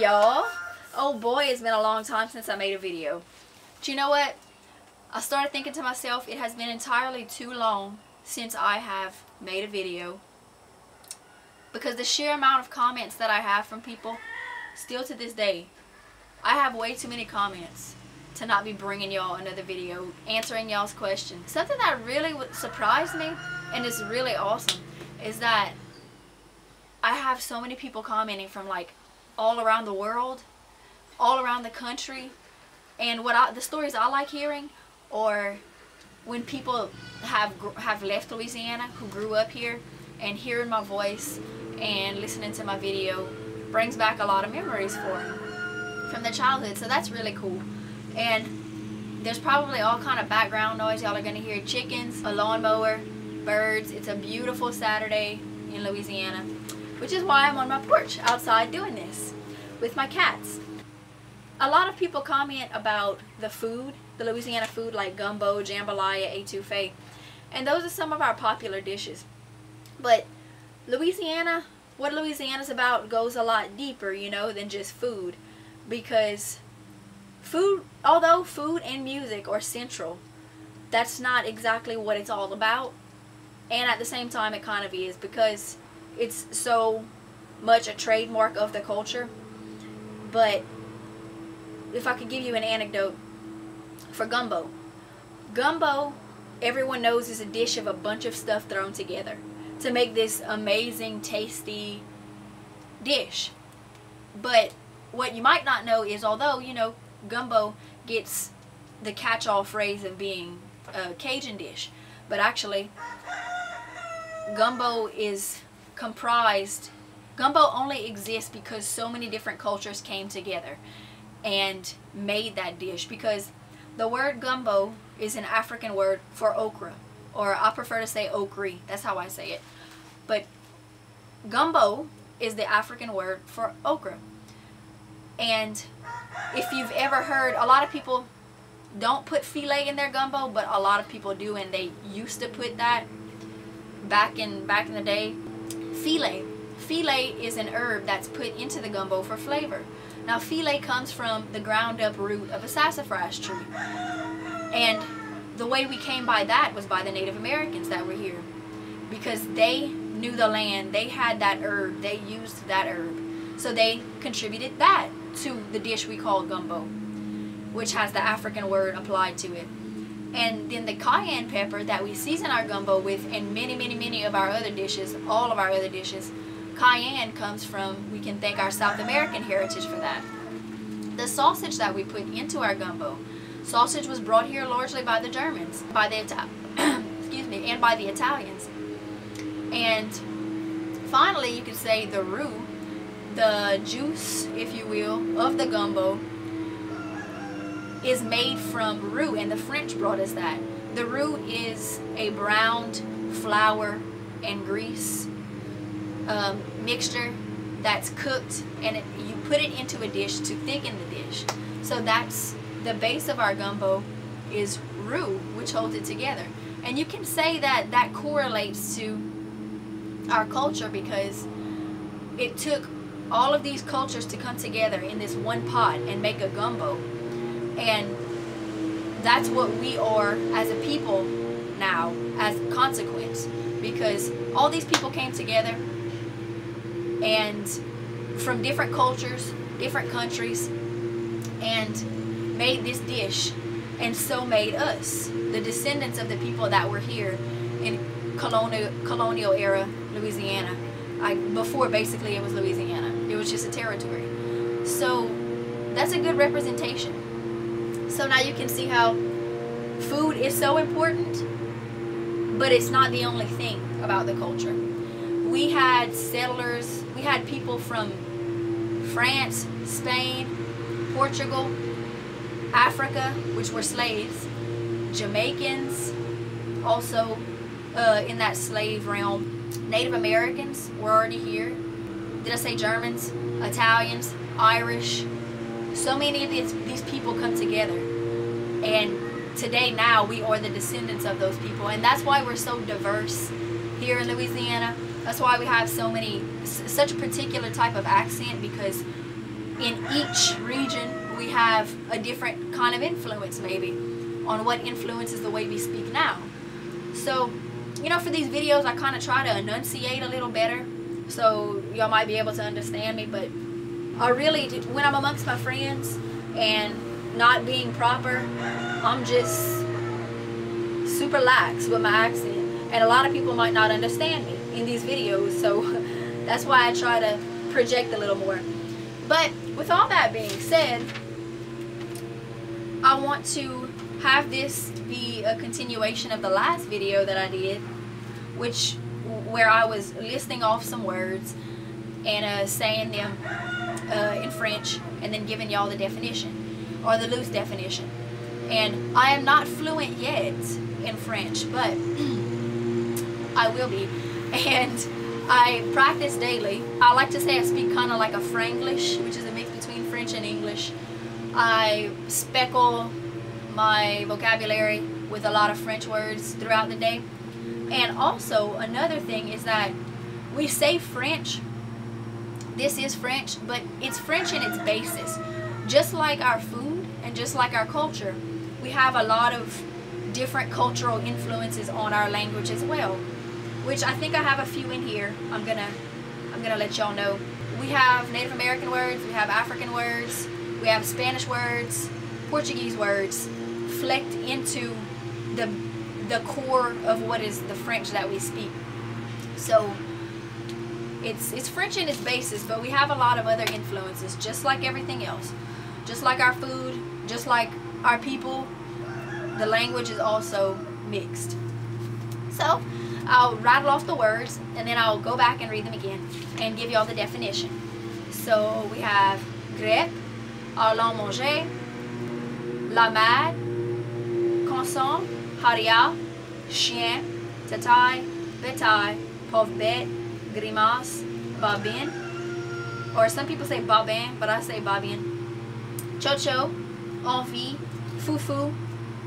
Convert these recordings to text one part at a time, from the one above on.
y'all. Oh boy, it's been a long time since I made a video. But you know what? I started thinking to myself, it has been entirely too long since I have made a video. Because the sheer amount of comments that I have from people, still to this day, I have way too many comments to not be bringing y'all another video, answering y'all's questions. Something that really surprised me, and is really awesome, is that I have so many people commenting from like all around the world, all around the country, and the stories I like hearing, or when people have left Louisiana, who grew up here, and hearing my voice and listening to my video brings back a lot of memories for them from their childhood. So that's really cool. And there's probably all kind of background noise. Y'all are going to hear chickens, a lawnmower, birds. It's a beautiful Saturday in Louisiana, which is why I'm on my porch outside doing this with my cats. A lot of people comment about the food, the Louisiana food, like gumbo, jambalaya, etouffee, and those are some of our popular dishes. But Louisiana, what Louisiana's about goes a lot deeper, you know, than just food. Because food, although food and music are central, that's not exactly what it's all about. And at the same time, it kind of is, because it's so much a trademark of the culture. But if I could give you an anecdote for gumbo. Gumbo, everyone knows, is a dish of a bunch of stuff thrown together to make this amazing, tasty dish. But what you might not know is, although, you know, gumbo gets the catch-all phrase of being a Cajun dish, but actually gumbo is comprised, gumbo only exists because so many different cultures came together and made that dish. Because the word gumbo is an African word for okra, or I prefer to say okri, that's how I say it. But gumbo is the African word for okra. And if you've ever heard, a lot of people don't put filet in their gumbo, but a lot of people do, and they used to put that back in the day. Filet is an herb that's put into the gumbo for flavor. Now filet comes from the ground up root of a sassafras tree. And the way we came by that was by the Native Americans that were here. Because they knew the land, they had that herb, they used that herb. So they contributed that to the dish we call gumbo, which has the African word applied to it. And then the cayenne pepper that we season our gumbo with, and many of our other dishes, all of our other dishes, cayenne comes from, we can thank our South American heritage for that. The sausage that we put into our gumbo, sausage was brought here largely by the Germans, by the excuse me, and by the Italians. And finally, you could say the roux, the juice, if you will, of the gumbo is made from roux, and the French brought us that. The roux is a browned flour and grease mixture that's cooked, and you put it into a dish to thicken the dish. So that's the base of our gumbo, is roux, which holds it together. And you can say that that correlates to our culture, because it took all of these cultures to come together in this one pot and make a gumbo. And that's what we are as a people now, as a consequence, because all these people came together and from different cultures, different countries, and made this dish, and so made us, the descendants of the people that were here in colonial era Louisiana. Before basically it was Louisiana, it was just a territory. So that's a good representation. So now you can see how food is so important, but it's not the only thing about the culture. We had settlers, we had people from France, Spain, Portugal, Africa, which were slaves, Jamaicans, also in that slave realm. Native Americans were already here. Did I say Germans? Italians, Irish. So many of these people come together. And today now we are the descendants of those people. And that's why we're so diverse here in Louisiana. That's why we have such a particular type of accent, because in each region we have a different kind of influence maybe on what influences the way we speak now. So, you know, for these videos I kind of try to enunciate a little better so y'all might be able to understand me, but I really do, when I'm amongst my friends and not being proper, I'm just super lax with my accent, and a lot of people might not understand me in these videos, so that's why I try to project a little more. But with all that being said, I want to have this be a continuation of the last video that I did, where I was listing off some words and saying them in French and then giving y'all the definition, or the loose definition. And I am not fluent yet in French, but I will be, and I practice daily. I like to say I speak kind of like a Franglish, which is a mix between French and English. I speckle my vocabulary with a lot of French words throughout the day. And also another thing is that we say French, this is French, but it's French in its basis. Just like our food and just like our culture, we have a lot of different cultural influences on our language as well, which I think I have a few in here. I'm gonna let y'all know. We have Native American words, we have African words, we have Spanish words, Portuguese words, flecked into the core of what is the French that we speak. So it's French in its basis, but we have a lot of other influences, just like everything else. Just like our food, just like our people, the language is also mixed. So I'll rattle off the words and then I'll go back and read them again and give y'all the definition. So we have grep, allons manger, la mad, consent, haria, chien, tataille, bétail, pauvre bête, grimace, babine, or some people say babin, but I say babine, chocho, envie, foufou,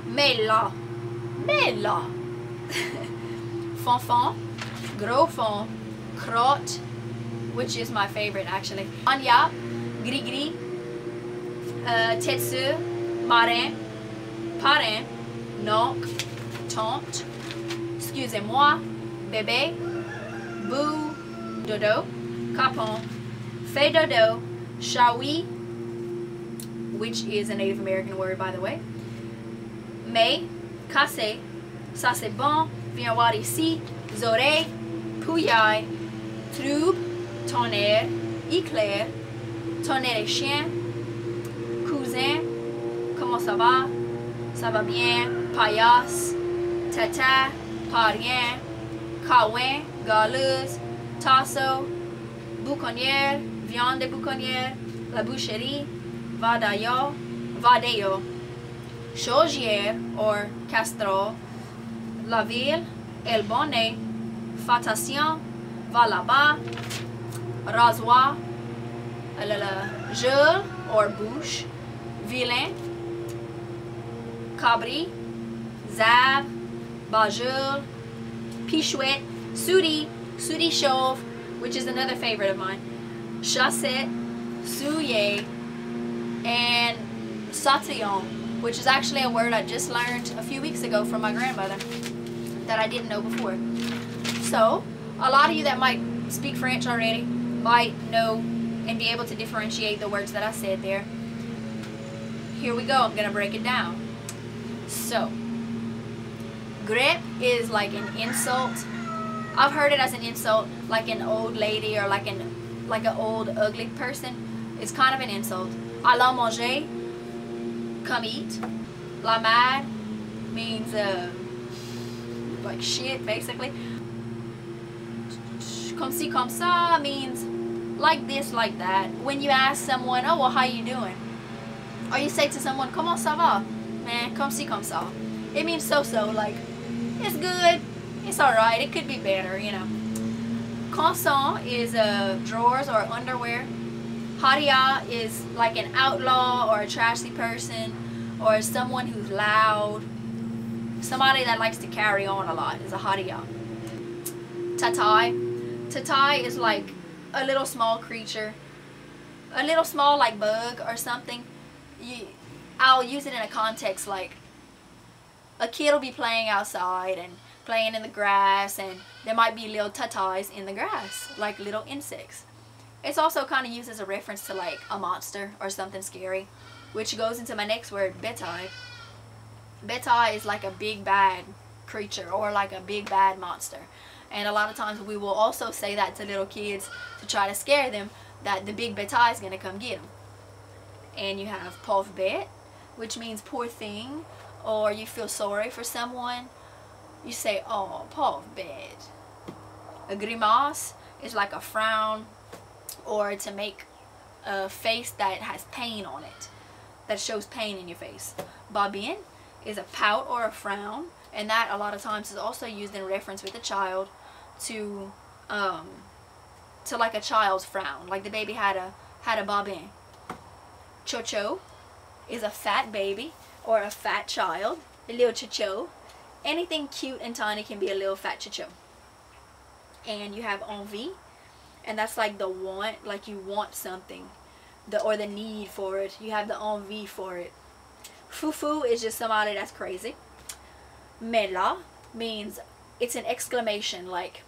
mela, fonfon, gros fond, crotte, which is my favorite actually, anya, gris-gris, tête-sûre, marin, parrain, noncle, tante, excusez-moi, bébé, boo, dodo, capon, fait dodo, chaoui, which is a Native American word by the way, mais, cassé, ça c'est bon, viens voir ici, oreilles, pouillaille, trouble, tonnerre, éclair, tonnerre et chien, cousin, comment ça va bien, paillasse, tata, pas rien, caouin, galeuse, tasso, bouconnière, viande de bouconnière, la boucherie, vadeo, chaugière or castrol, la ville, el bonnet, fatation, va là-bas, rasoir, le geôle or bouche, vilain, cabri, zab, bajul, pichouette, sudi chauve, which is another favorite of mine, chassette, soulier, and satillon, which is actually a word I just learned a few weeks ago from my grandmother that I didn't know before. So a lot of you that might speak French already might know and be able to differentiate the words that I said there. Here we go, I'm going to break it down. So grep is like an insult. I've heard it as an insult, like an old lady or like an old ugly person. It's kind of an insult. Allons manger, come eat. La mad means like shit basically. Comme ci comme ça means like this, like that. When you ask someone, oh well, how you doing? Or you say to someone, comment ça va? Man, comme ci comme ça. It means so-so, like it's good, it's alright, it could be better, you know. Consent is drawers or underwear. Haria is like an outlaw or a trashy person or someone who's loud. Somebody that likes to carry on a lot is a haria. Tatai. Tatai is like a little small creature. a little small like bug or something, I'll use it in a context like a kid will be playing outside and playing in the grass, and there might be little tatas in the grass, like little insects. It's also kind of used as a reference to like a monster or something scary, which goes into my next word, betai. Betai is like a big bad creature or like a big bad monster. And a lot of times we will also say that to little kids to try to scare them that the big betai is going to come get them. And you have pauvre bête, which means poor thing, or you feel sorry for someone. You say, oh, pauvre bête. A grimace is like a frown, or to make a face that has pain on it, that shows pain in your face. Babine is a pout or a frown, and that a lot of times is also used in reference with a child to like a child's frown, like the baby had a babine. Chocho is a fat baby or a fat child, a little chocho. Anything cute and tiny can be a little fat chocho. And you have envie, and that's like the want, like you want something, or the need for it. You have the envie for it. Fufu is just somebody that's crazy. Mela means it's an exclamation, like,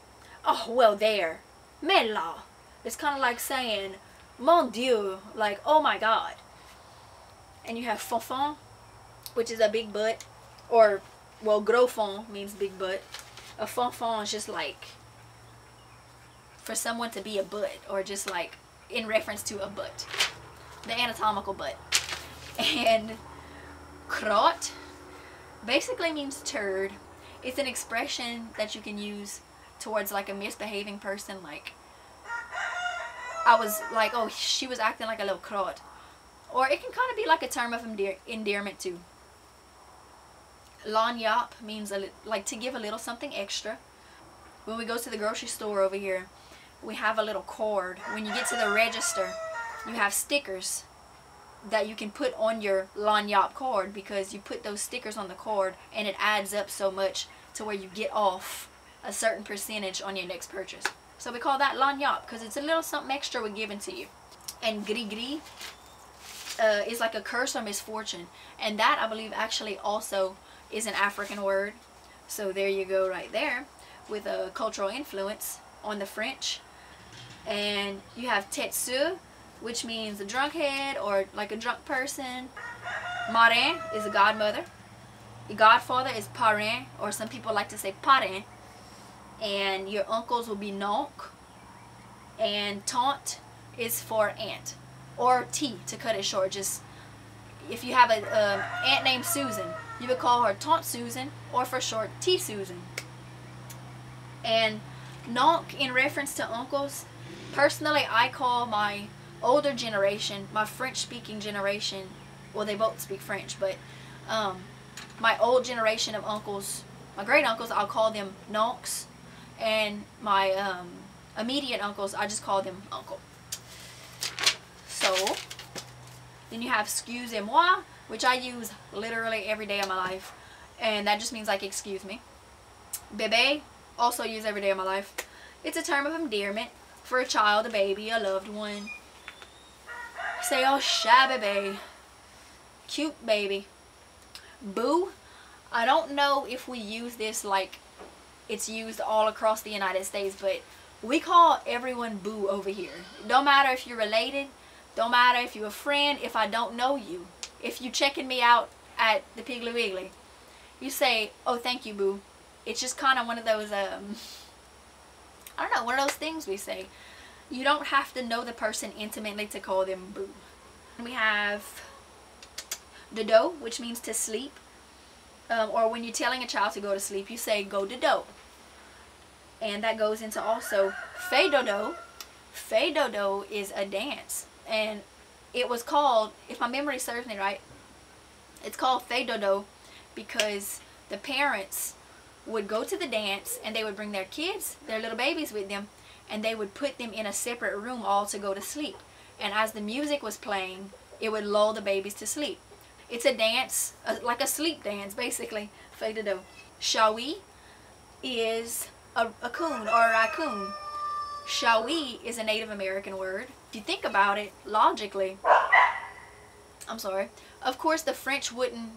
oh, well, there. Mela. It's kind of like saying, mon Dieu, like, oh my God. And you have fonfon, which is a big butt, or, well, gros fond means big butt. A fonfon is just like for someone to be a butt, or just like in reference to a butt, the anatomical butt. And crotte basically means turd. It's an expression that you can use towards like a misbehaving person, like I was like, oh, she was acting like a little crotte. Or it can kind of be like a term of endearment too. Lagniappe means like to give a little something extra. When we go to the grocery store over here, we have a little cord. When you get to the register, you have stickers that you can put on your lagniappe cord, because you put those stickers on the cord and it adds up so much to where you get off a certain percentage on your next purchase. So we call that lagniappe because it's a little something extra we're giving to you. And gris-gris is like a curse or misfortune, and that I believe actually also is an African word. So there you go right there with a cultural influence on the French. And you have tête sûre, which means a drunkhead or like a drunk person. Marraine is a godmother. Your godfather is parrain, or some people like to say parrain. And your uncles will be noncle. And tante is for aunt, or T to cut it short. Just if you have an aunt named Susan, you would call her Tante Susan, or for short T Susan. And noncle in reference to uncles, personally I call my older generation, my French speaking generation, well, they both speak French, but my old generation of uncles, my great uncles, I'll call them noncles, and my immediate uncles, I just call them uncle. So then you have excusez-moi, which I use literally every day of my life, and that just means like excuse me. Bébé, also use every day of my life. It's a term of endearment for a child, a baby, a loved one. Say, oh, chat bébé, cute baby. Boo, I don't know if we use this like it's used all across the United States, but we call everyone boo over here. Don't matter if you're related, don't matter if you're a friend, if I don't know you. If you checking me out at the Piggly Wiggly, you say, oh, thank you, boo. It's just kind of one of those, I don't know, one of those things we say. You don't have to know the person intimately to call them boo. We have dodo, which means to sleep. Or when you're telling a child to go to sleep, you say go dodo. And that goes into also fais dodo. Fais dodo is a dance. And it was called, if my memory serves me right, it's called fais dodo because the parents would go to the dance and they would bring their kids, their little babies with them, and they would put them in a separate room all to go to sleep. And as the music was playing, it would lull the babies to sleep. It's a dance, like a sleep dance, basically. Fais dodo. Shawi is a coon or a raccoon. Shawi is a Native American word. If you think about it logically, I'm sorry, of course the French wouldn't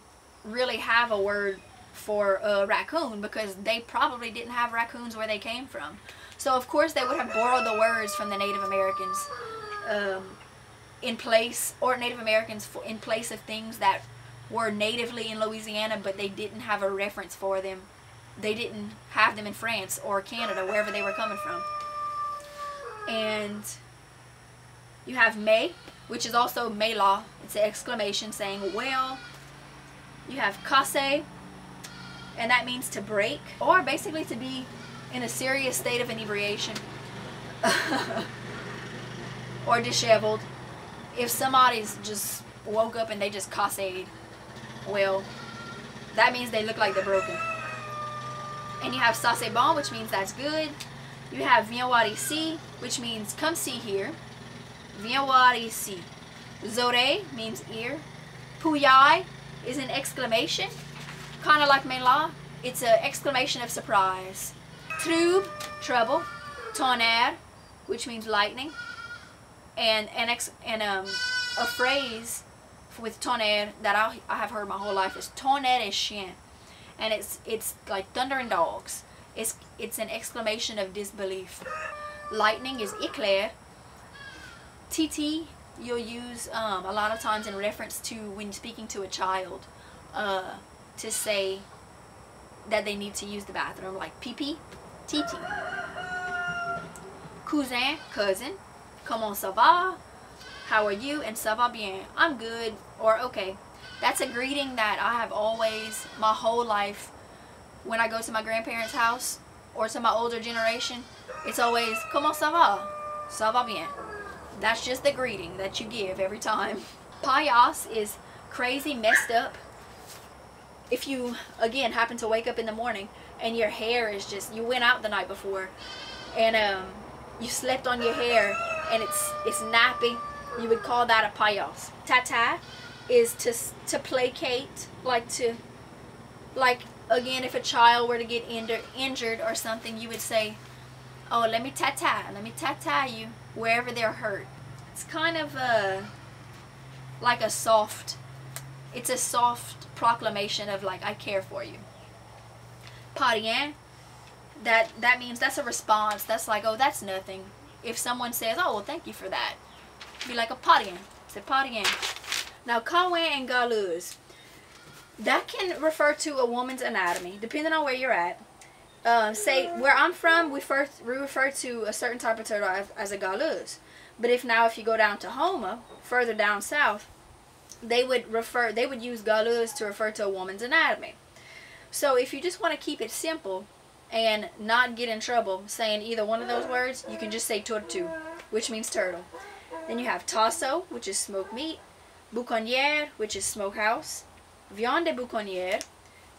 really have a word for a raccoon because they probably didn't have raccoons where they came from. So of course they would have borrowed the words from the Native Americans in place, or Native Americans in place of things that were natively in Louisiana, but they didn't have a reference for them. They didn't have them in France or Canada, wherever they were coming from. And you have May, which is also Mela. It's an exclamation saying, well. You have Casse, and that means to break, or basically to be in a serious state of inebriation. Or disheveled. If somebody's just woke up and they just Casse'd, well, that means they look like they're broken. And you have Ça c'est bon, which means that's good. You have Viens voir ici, which means come see here. Viens voir ici. Zore means ear. Pouillai is an exclamation, kind of like Mela. It's an exclamation of surprise. Trouble, trouble. Tonnerre, which means lightning. And a phrase with tonnerre that I have heard my whole life is tonnerre et chien, and it's like thunder and dogs. It's an exclamation of disbelief. Lightning is éclair. Titi you'll use a lot of times in reference to when speaking to a child, to say that they need to use the bathroom, like pee-pee, titi. Cousin, cousin. Comment ça va? How are you? And ça va bien. I'm good, or okay. That's a greeting that I have always, my whole life, when I go to my grandparents' house or to my older generation, it's always comment ça va? Ça va bien. That's just the greeting that you give every time. Payas is crazy, messed up. If you, again, happen to wake up in the morning and your hair is just, you went out the night before and you slept on your hair and it's nappy, you would call that a payas. Tata is to placate, like again, if a child were to get injured or something, you would say, oh, let me tata you wherever they're hurt. It's kind of like a soft, it's a soft proclamation of like, I care for you. Parien, that means that's a response. That's like, oh, that's nothing. If someone says, oh, well, thank you for that, be like a parien. C'est parien. Now, Kawen and Galeuse, that can refer to a woman's anatomy, depending on where you're at. Say, where I'm from, we refer to a certain type of turtle as a galeuse. But if you go down to Houma, further down south, they would use galeuse to refer to a woman's anatomy. So if you just want to keep it simple and not get in trouble saying either one of those words, you can just say tortue, which means turtle. Then you have tasso, which is smoked meat. Bouconnière, which is smokehouse. Viande de bouconnière,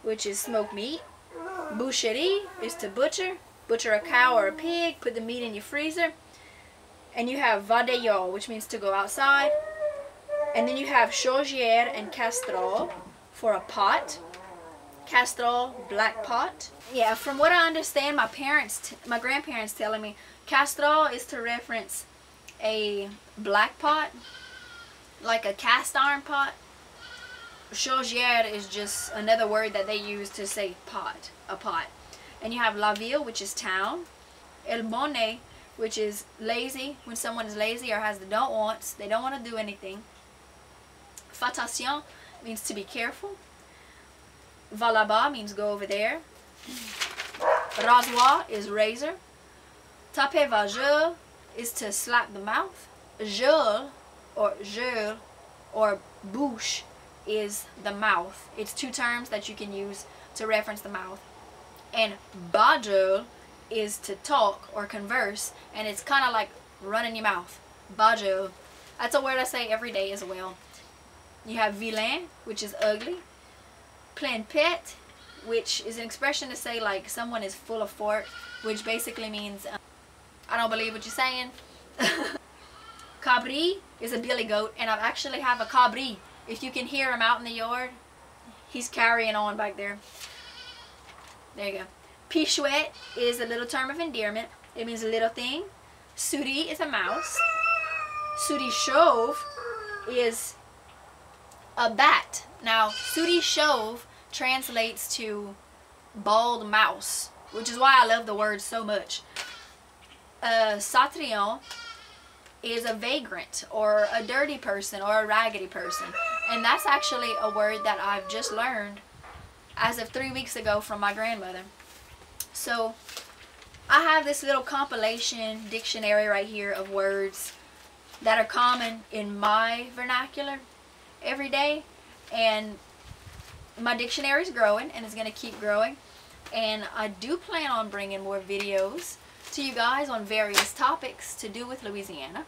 which is smoked meat. Boucherie is to butcher. Butcher a cow or a pig, put the meat in your freezer. And you have va dehors, which means to go outside. And then you have chaugière and castrol for a pot. Castrol, black pot. Yeah, from what I understand, my grandparents telling me, castrol is to reference a black pot, like a cast iron pot. Chaugière is just another word that they use to say pot, a pot. And you have la ville, which is town. El bonnet, which is lazy, when someone is lazy or has the don't wants, they don't want to do anything. Fatation means to be careful. Va là-bas means go over there. Rasoir is razor. Taper va gueule is to slap the mouth. Gueule or bouche is the mouth. It's two terms that you can use to reference the mouth. And bajol is to talk or converse, and it's kind of like running your mouth. Bajol. That's a word I say every day as well. You have vilain, which is ugly. Plein pet, which is an expression to say like someone is full of fort, which basically means I don't believe what you're saying. Cabri is a billy goat, and I actually have a cabri. If you can hear him out in the yard, he's carrying on back there. There you go. Pichouette is a little term of endearment. It means a little thing. Souris is a mouse. Sooty Shove is a bat. Now, Sooty Shove translates to bald mouse, which is why I love the word so much. Satrion is a vagrant, or a dirty person, or a raggedy person. And that's actually a word that I've just learned as of 3 weeks ago from my grandmother. So I have this little compilation dictionary right here of words that are common in my vernacular every day, and my dictionary is growing and it's going to keep growing, and I do plan on bringing more videos to you guys on various topics to do with Louisiana.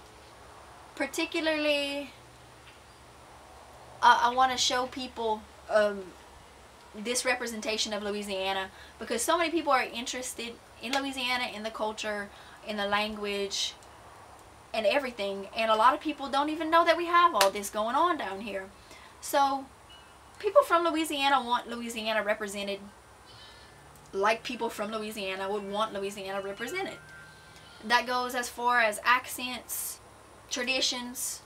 Particularly, I want to show people this representation of Louisiana, because so many people are interested in Louisiana, in the culture, in the language, and everything, and a lot of people don't even know that we have all this going on down here. So people from Louisiana want Louisiana represented like people from Louisiana would want Louisiana represented. That goes as far as accents, traditions,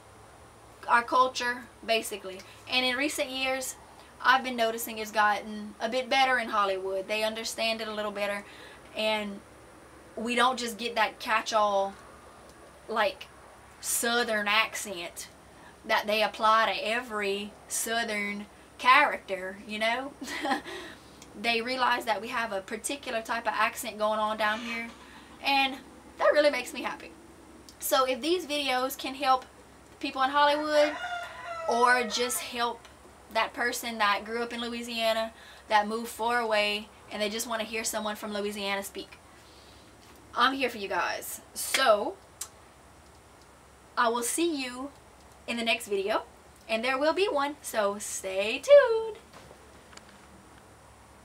our culture, basically. And in recent years, I've been noticing it's gotten a bit better in Hollywood. They understand it a little better, and we don't just get that catch-all like southern accent that they apply to every southern character, you know. They realize that we have a particular type of accent going on down here, and that really makes me happy. So if these videos can help people in Hollywood, or just help that person that grew up in Louisiana, that moved far away, and they just want to hear someone from Louisiana speak, I'm here for you guys. So I will see you in the next video, and there will be one, so stay tuned.